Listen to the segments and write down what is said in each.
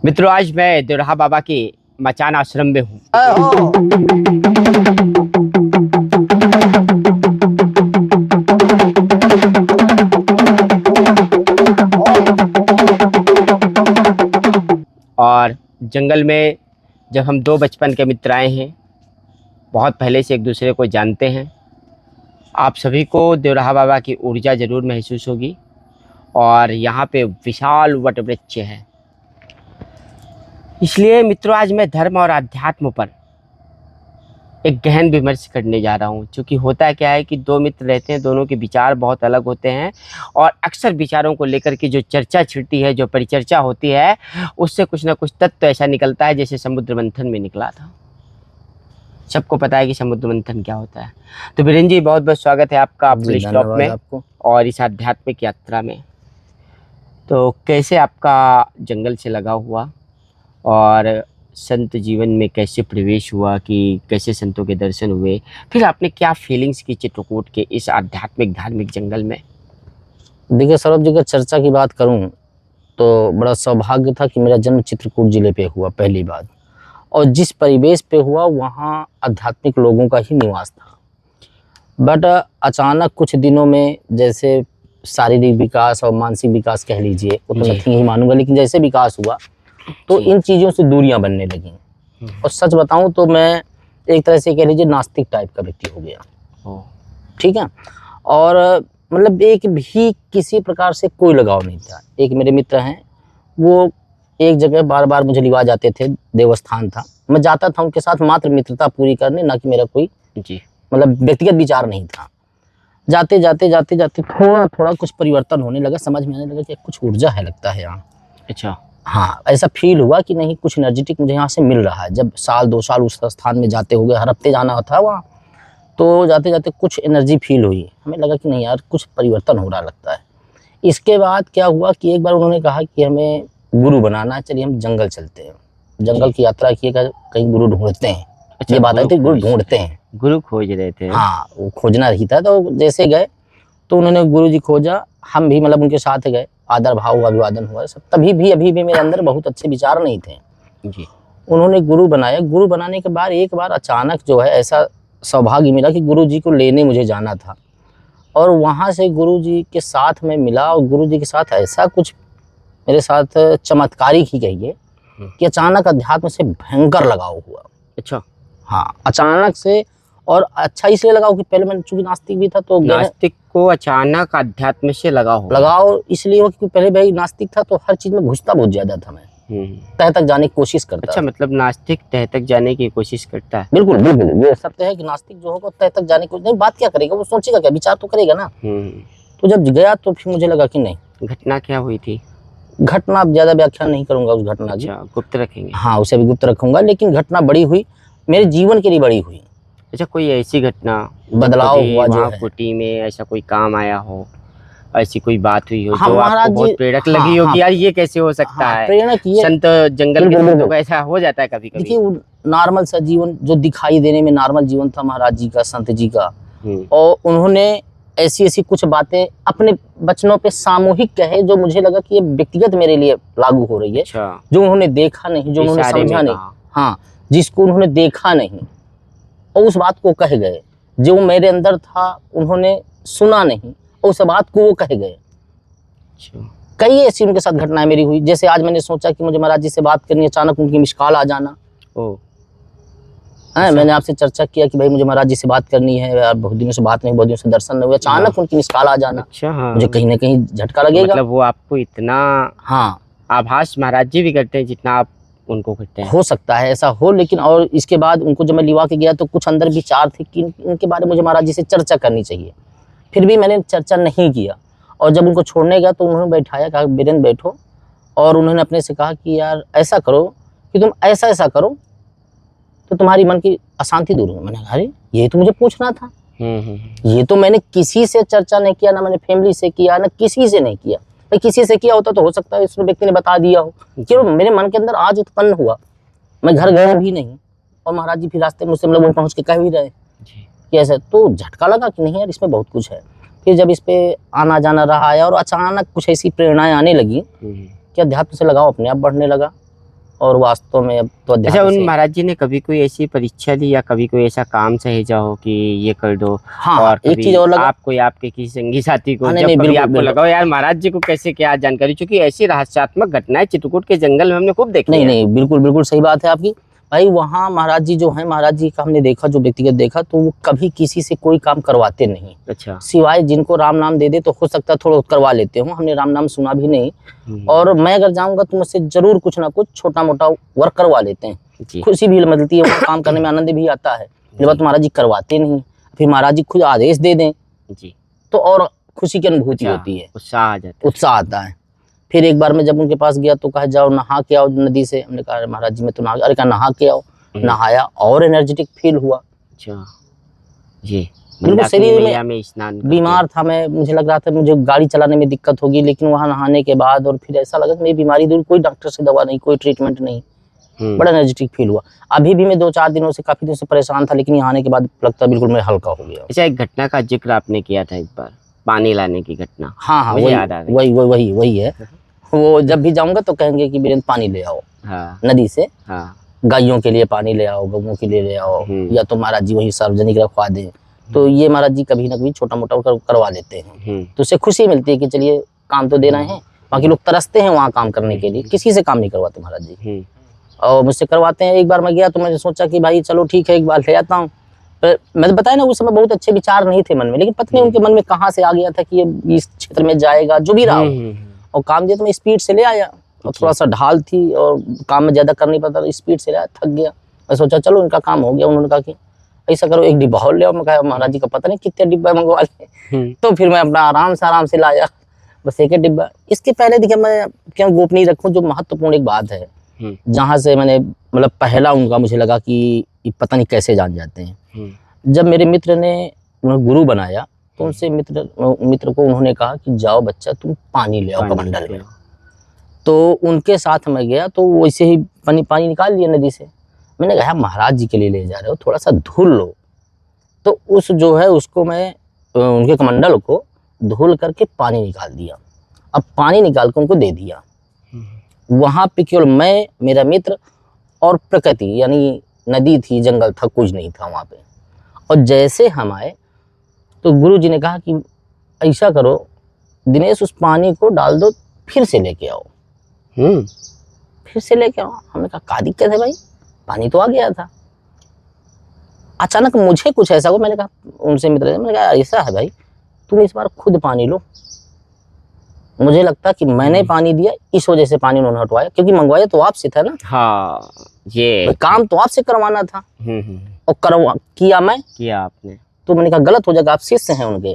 मित्रों, आज मैं देवराहा बाबा के मचान आश्रम में हूँ। और जंगल में जब हम दो बचपन के मित्र आए हैं, बहुत पहले से एक दूसरे को जानते हैं। आप सभी को देवराहा बाबा की ऊर्जा ज़रूर महसूस होगी। और यहाँ पे विशाल वट वृक्ष है। इसलिए मित्रों, आज मैं धर्म और अध्यात्म पर एक गहन विमर्श करने जा रहा हूँ। क्योंकि होता क्या है कि दो मित्र रहते हैं, दोनों के विचार बहुत अलग होते हैं। और अक्सर विचारों को लेकर के जो चर्चा छिड़ती है, जो परिचर्चा होती है, उससे कुछ ना कुछ तत्व ऐसा निकलता है जैसे समुद्र मंथन में निकला था। सबको पता है कि समुद्र मंथन क्या होता है। तो बीरेन जी, बहुत बहुत स्वागत है आपका अपने स्टॉप में आपको और इस आध्यात्मिक यात्रा में। तो कैसे आपका जंगल से लगा हुआ और संत जीवन में कैसे प्रवेश हुआ, कि कैसे संतों के दर्शन हुए, फिर आपने क्या फीलिंग्स की चित्रकूट के इस आध्यात्मिक धार्मिक जंगल में? देखिए, सौरभ जी, का चर्चा की बात करूं तो बड़ा सौभाग्य था कि मेरा जन्म चित्रकूट जिले पे हुआ पहली बार। और जिस परिवेश पे हुआ वहाँ आध्यात्मिक लोगों का ही निवास था। बट अचानक कुछ दिनों में, जैसे शारीरिक विकास और मानसिक विकास कह लीजिए, वो तो नथिंग ही मानूंगा, लेकिन जैसे विकास हुआ तो इन चीज़ों से दूरियां बनने लगी। और सच बताऊं तो मैं एक तरह से कह लीजिए नास्तिक टाइप का व्यक्ति हो गया। ठीक है। और मतलब एक भी किसी प्रकार से कोई लगाव नहीं था। एक मेरे मित्र हैं, वो एक जगह बार बार मुझे लिवा जाते थे, देवस्थान था, मैं जाता था उनके साथ मात्र मित्रता पूरी करने, ना कि मेरा कोई मतलब व्यक्तिगत विचार नहीं था। जाते जाते जाते जाते थोड़ा थोड़ा कुछ परिवर्तन होने लगा, समझ में आने लगा कि कुछ ऊर्जा है लगता है यहाँ। अच्छा। हाँ, ऐसा फील हुआ कि नहीं, कुछ एनर्जेटिक मुझे यहाँ से मिल रहा है। जब साल 2 साल उस स्थान में जाते हुए हर हफ्ते जाना था वहाँ, तो जाते जाते कुछ एनर्जी फील हुई। हमें लगा कि नहीं यार, कुछ परिवर्तन हो रहा लगता है। इसके बाद क्या हुआ कि एक बार उन्होंने कहा कि हमें गुरु बनाना है, चलिए हम जंगल चलते हैं। जंगल की यात्रा की, कहीं गुरु ढूंढते हैं। अच्छा, ये बात आई थी, गुरु ढूंढते हैं, गुरु खोज रहे थे। हाँ, वो खोजना ही था। तो जैसे गए तो उन्होंने गुरु जी खोजा, हम भी मतलब उनके साथ गए, आदर भाव अभिवादन हुआ सब। तभी भी अभी भी मेरे अंदर बहुत अच्छे विचार नहीं थे जी। उन्होंने गुरु बनाया। गुरु बनाने के बाद एक बार अचानक जो है ऐसा सौभाग्य मिला कि गुरु जी को लेने मुझे जाना था। और वहाँ से गुरु जी के साथ मैं मिला और गुरु जी के साथ ऐसा कुछ मेरे साथ चमत्कारिक ही कहिए कि अचानक अध्यात्म से भयंकर लगाव हुआ। अच्छा। हाँ, अचानक से। और अच्छा इसलिए लगाव कि पहले मैं चूंकि नास्तिक भी था, तो नास्तिक को अचानक अध्यात्म से लगाव इसलिए हो कि पहले भाई नास्तिक था, तो हर चीज में घुसता बहुत ज्यादा था मैं। तह तक जाने की कोशिश करता। अच्छा, मतलब नास्तिक तह तक जाने की कोशिश करता है। बिल्कुल बिल्कुल, ये सत्य है कि नास्तिक जो होगा तह तक जाने की नहीं, बात क्या करेगा, वो सोचेगा क्या, विचार तो करेगा ना। तो जब गया तो फिर मुझे लगा कि नहीं। घटना क्या हुई थी? घटना अब ज्यादा व्याख्या नहीं करूंगा उस घटना की। अच्छा, गुप्त रखेंगे? हाँ, उसे भी गुप्त रखूंगा, लेकिन घटना बड़ी हुई, मेरे जीवन के लिए बड़ी हुई। अच्छा, कोई ऐसी घटना, बदलाव हुआ जो है कुटी में, ऐसा कोई काम आया हो, ऐसी कोई बात हुई हो हाँ, जो आपको बहुत प्रेरक लगी हो कि यार ये कैसे हो सकता है? प्रेरणा की संत जंगल के संतों का ऐसा हो जाता है कभी कभी। देखिए, नॉर्मल सा जीवन जो दिखाई देने में नॉर्मल जीवन था महाराज जी का, संत जी का। और उन्होंने ऐसी ऐसी कुछ बातें अपने बचनों पे सामूहिक कहे, जो मुझे लगा कि ये व्यक्तिगत मेरे लिए लागू हो रही है। अच्छा। जो उन्होंने देखा नहीं, जो उन्होंने समझा नहीं, हाँ, जिसको उन्होंने देखा नहीं और उस बात को कह गए। जो मेरे अंदर था उन्होंने सुना नहीं और उस बात को वो कह गए। कई ऐसी उनके साथ घटनाएं मेरी हुई। जैसे आज मैंने सोचा कि मुझे महाराज जी से बात करनी, अचानक उनकी मिस कॉल आ जाना। मैंने आपसे चर्चा किया कि भाई मुझे महाराज जी से बात करनी है यार, बहुत दिनों से बात नहीं, बहुत दिनों से दर्शन नहीं हुआ, अचानक उनकी मिस कॉल आ जाना। अच्छा, हाँ। मुझे कहीं ना कहीं झटका लगेगा। मतलब वो आपको इतना हाँ आभास महाराज जी भी करते हैं जितना आप उनको करते हैं? हो सकता है ऐसा हो, लेकिन और इसके बाद उनको जब मैं लिवा के गया तो कुछ अंदर विचार थे कि इनके बारे में मुझे महाराज जी से चर्चा करनी चाहिए। फिर भी मैंने चर्चा नहीं किया। और जब उनको छोड़ने गया तो उन्होंने बैठाया, कहा बीरेन बैठो, और उन्होंने अपने से कहा कि यार ऐसा करो कि तुम ऐसा ऐसा करो तो तुम्हारी मन की अशांति दूर हो। मैंने कहा अरे ये तो मुझे पूछना था। ये तो मैंने किसी से चर्चा नहीं किया, ना मैंने फैमिली से किया, ना किसी से नहीं किया। भाई किसी से किया होता तो हो सकता है इस व्यक्ति ने बता दिया हो। क्यों मेरे मन के अंदर आज उत्पन्न हुआ, मैं घर गया भी नहीं और महाराज जी फिर रास्ते में मुझसे मतलब पहुँच के कह भी रहे कि ऐसा। तो झटका लगा कि नहीं यार, इसमें बहुत कुछ है। फिर जब इस पे आना जाना रहा है और अचानक कुछ ऐसी प्रेरणाएं आने लगी कि अध्यात्म से लगाव अपने आप बढ़ने लगा। और वास्तव में अब तो अच्छा, अध्यात्म उन से महाराज जी ने कभी कोई ऐसी परीक्षा दी या कभी कोई ऐसा काम सहेजा हो कि ये कर दो, हाँ और एक कभी चीज और लगा। आपको या आपके किसी संगी साथी को हाँ नहीं जब नहीं कभी बिल्कुल आपको बिल्कुल। लगा हो यार महाराज जी को कैसे क्या जानकारी, क्योंकि ऐसी रहस्यात्मक घटनाएं चित्रकूट के जंगल में हमने खूब देखी नहीं है। नहीं बिल्कुल बिल्कुल सही बात है आपकी भाई। वहाँ महाराज जी जो हैं, महाराज जी का हमने देखा, जो व्यक्तिगत देखा, तो वो कभी किसी से कोई काम करवाते नहीं, अच्छा। सिवाय जिनको राम नाम दे दे तो हो सकता है थोड़ा करवा लेते हो। हमने राम नाम सुना भी नहीं। और मैं अगर जाऊंगा तो मुझसे जरूर कुछ ना कुछ छोटा मोटा वर्क करवा लेते हैं। जी। खुशी भी मिलती है, वहाँ काम करने में आनंद भी आता है। जब बात महाराज जी करवाते नहीं, फिर महाराज जी खुद आदेश दे दें जी। तो और खुशी की अनुभूति अच्छा, होती है, उत्साह आ जाता है। उत्साह आता है। फिर एक बार मैं जब उनके पास गया तो कहा जाओ नहा के आओ नदी से। हमने कहा महाराज जी मैं तो नहा, अरे कहा नहा के आओ। नहाया और एनर्जेटिक फील हुआ। अच्छा जी। बिल्कुल मंदाकिनी शरीर मैया में स्नान करके। बीमार था मैं, मुझे लग रहा था मुझे गाड़ी चलाने में दिक्कत होगी, लेकिन वहाँ नहाने के बाद और फिर ऐसा लगा कि मेरी बीमारी दूर, कोई डॉक्टर से दवा नहीं, कोई ट्रीटमेंट नहीं, बड़ा एनर्जेटिक फील हुआ। अभी भी मैं 2-4 दिनों से, काफी दिनों से परेशान था, लेकिन यहाँ आने के बाद लगता है बिल्कुल मैं हल्का हो गया। अच्छा, एक घटना का जिक्र आपने किया था एक बार, पानी लाने की घटना। हाँ हाँ मुझे वही याद आ गई। वही है। वो जब भी जाऊंगा तो कहेंगे कि वीरेंद्र पानी ले आओ हाँ नदी से, हाँ। गायों के लिए पानी ले आओ, गऊओं के लिए ले आओ, या तो महाराज जी वही सार्वजनिक रखवा दें। तो ये महाराज जी कभी ना कभी छोटा मोटा करवा लेते हैं, तो उससे खुशी मिलती है कि चलिए काम तो दे रहे हैं। बाकी लोग तरसते हैं वहाँ काम करने के लिए, किसी से काम नहीं करवाते महाराज जी, और मुझसे करवाते हैं। एक बार मैं गया तो मैंने सोचा कि भाई चलो ठीक है एक बार ले आता हूँ। मैंने बताया ना उस समय बहुत अच्छे विचार नहीं थे मन में, लेकिन पता नहीं उनके मन में कहाँ से आ गया था कि ये इस क्षेत्र में जाएगा, जो भी रहा हो। और काम दिया तो मैं स्पीड से ले आया, और थोड़ा सा ढाल थी और काम में ज़्यादा कर नहीं पाता, स्पीड से ले आया, थक गया। मैं सोचा चलो इनका काम हो गया। उन्होंने कहा कि ऐसा करो एक डिब्बा और ले आओ। मैं कहा महाराज जी का पता नहीं कितने डिब्बा मंगवा ले। तो फिर मैं अपना आराम से लाया, बस एक डिब्बा। इसके पहले देखिए मैं क्यों गोपनीय रखूँ, जो महत्वपूर्ण एक बात है, जहाँ से मैंने मतलब पहला उनका मुझे लगा कि पता नहीं कैसे जान जाते हैं। जब मेरे मित्र ने उन्हें गुरु बनाया तो उनसे मित्र को उन्होंने कहा कि जाओ बच्चा तुम पानी ले आओ कमंडल में। तो उनके साथ मैं गया तो वैसे ही पानी निकाल लिया नदी से। मैंने कहा महाराज जी के लिए ले जा रहे हो, थोड़ा सा धुल लो। तो उस जो है उसको मैं उनके कमंडल को धुल करके पानी निकाल दिया। अब पानी निकाल कर उनको दे दिया। वहाँ पे केवल मैं, मेरा मित्र और प्रकृति, यानी नदी थी, जंगल था, कुछ नहीं था वहाँ पे। और जैसे हम आए तो गुरु जी ने कहा कि ऐसा करो दिनेश, उस पानी को डाल दो, फिर से लेके आओ। फिर से लेके आओ। हमने कहा क्या दिक्कत है भाई, पानी तो आ गया था। अचानक मुझे कुछ ऐसा हुआ, मैंने कहा उनसे मित्र, मैंने कहा ऐसा है भाई तुम इस बार खुद पानी लो। मुझे लगता कि मैंने पानी दिया, इस वजह से पानी उन्होंने हटवाया, क्योंकि मंगवाया तो आपसे था ना। हाँ, ये काम तो आपसे करवाना था। और किया आपने। तो मैंने कहा गलत हो जाएगा, आप शिष्य हैं उनके।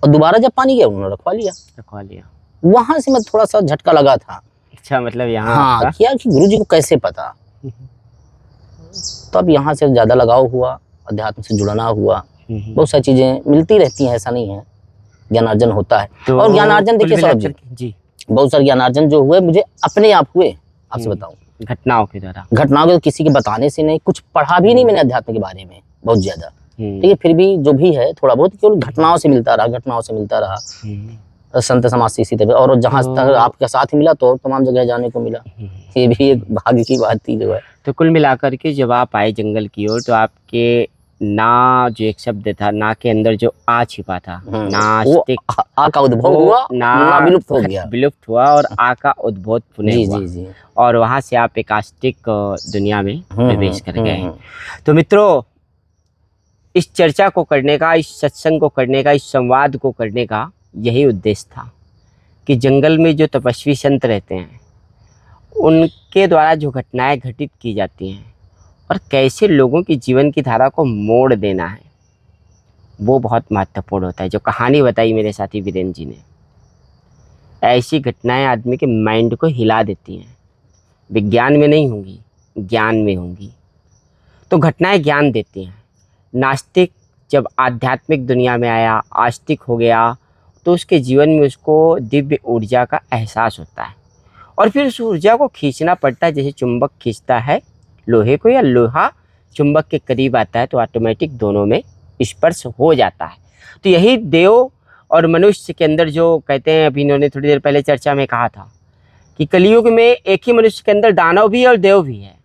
और दोबारा जब पानी गया उन्होंने रखवा लिया। वहां से मैं थोड़ा सा झटका लगा था। अच्छा, मतलब यहाँ हाँ किया कि गुरु जी को कैसे पता। तो अब यहाँ से ज्यादा लगाव हुआ, अध्यात्म से जुड़ना हुआ, बहुत सारी चीजें मिलती रहती हैं, ऐसा नहीं है, ज्ञानार्जन होता है। तो और ज्ञानार्जन देखिए सौरभ जी, बहुत सारे ज्ञानार्जन जो हुए मुझे अपने आप हुए, आपसे बताऊं, घटनाओं के किसी के बताने से नहीं, कुछ पढ़ा भी नहीं मैंने अध्यात्म के बारे में बहुत ज्यादा, ठीक है, फिर भी जो भी है थोड़ा बहुत केवल घटनाओं से मिलता रहा, संत समाज से इसी तरह। और जहाँ तक आपके साथ मिला तो तमाम जगह जाने को मिला, ये भी एक भाग्य की बात थी जो है। तो कुल मिलाकर के जब आप आए जंगल की ओर, तो आपके ना जो एक शब्द था, ना के अंदर जो आ छिपा था, नास्तिक, आ का उद्भव हुआ, ना विलुप्त हो गया, विलुप्त हुआ, और आ का उद्भव पुनः हुआ। जी। और वहाँ से आप एक आस्तिक दुनिया में प्रवेश कर गए। तो मित्रों, इस चर्चा को करने का, इस सत्संग को करने का, इस संवाद को करने का यही उद्देश्य था कि जंगल में जो तपस्वी संत रहते हैं उनके द्वारा जो घटनाएं घटित की जाती हैं और कैसे लोगों की जीवन की धारा को मोड़ देना है, वो बहुत महत्वपूर्ण होता है। जो कहानी बताई मेरे साथी वीरेंद्र जी ने, ऐसी घटनाएं आदमी के माइंड को हिला देती हैं। विज्ञान में नहीं होंगी, ज्ञान में होंगी। तो घटनाएं ज्ञान देती हैं। नास्तिक जब आध्यात्मिक दुनिया में आया, आस्तिक हो गया, तो उसके जीवन में उसको दिव्य ऊर्जा का एहसास होता है, और फिर उस ऊर्जा को खींचना पड़ता है। जैसे चुंबक खींचता है लोहे को, या लोहा चुंबक के करीब आता है तो ऑटोमेटिक दोनों में स्पर्श हो जाता है। तो यही देव और मनुष्य के अंदर जो कहते हैं, अभी इन्होंने थोड़ी देर पहले चर्चा में कहा था कि कलयुग में एक ही मनुष्य के अंदर दानव भी है और देव भी है।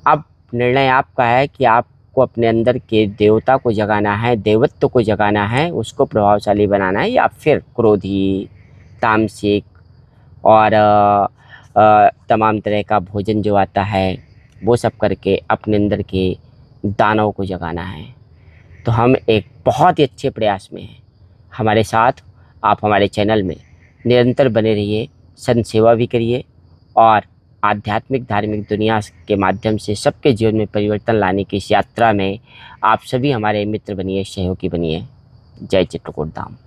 अब निर्णय आपका है कि आपको अपने अंदर के देवता को जगाना है, देवत्व को जगाना है, उसको प्रभावशाली बनाना है, या फिर क्रोधी, तामसिक और तमाम तरह का भोजन जो आता है वो सब करके अपने अंदर के दानव को जगाना है। तो हम एक बहुत ही अच्छे प्रयास में हैं। हमारे साथ आप हमारे चैनल में निरंतर बने रहिए, संत सेवा भी करिए और आध्यात्मिक धार्मिक दुनिया के माध्यम से सबके जीवन में परिवर्तन लाने की इस यात्रा में आप सभी हमारे मित्र बनिए, सहयोगी बनिए। जय चित्रकूट धाम।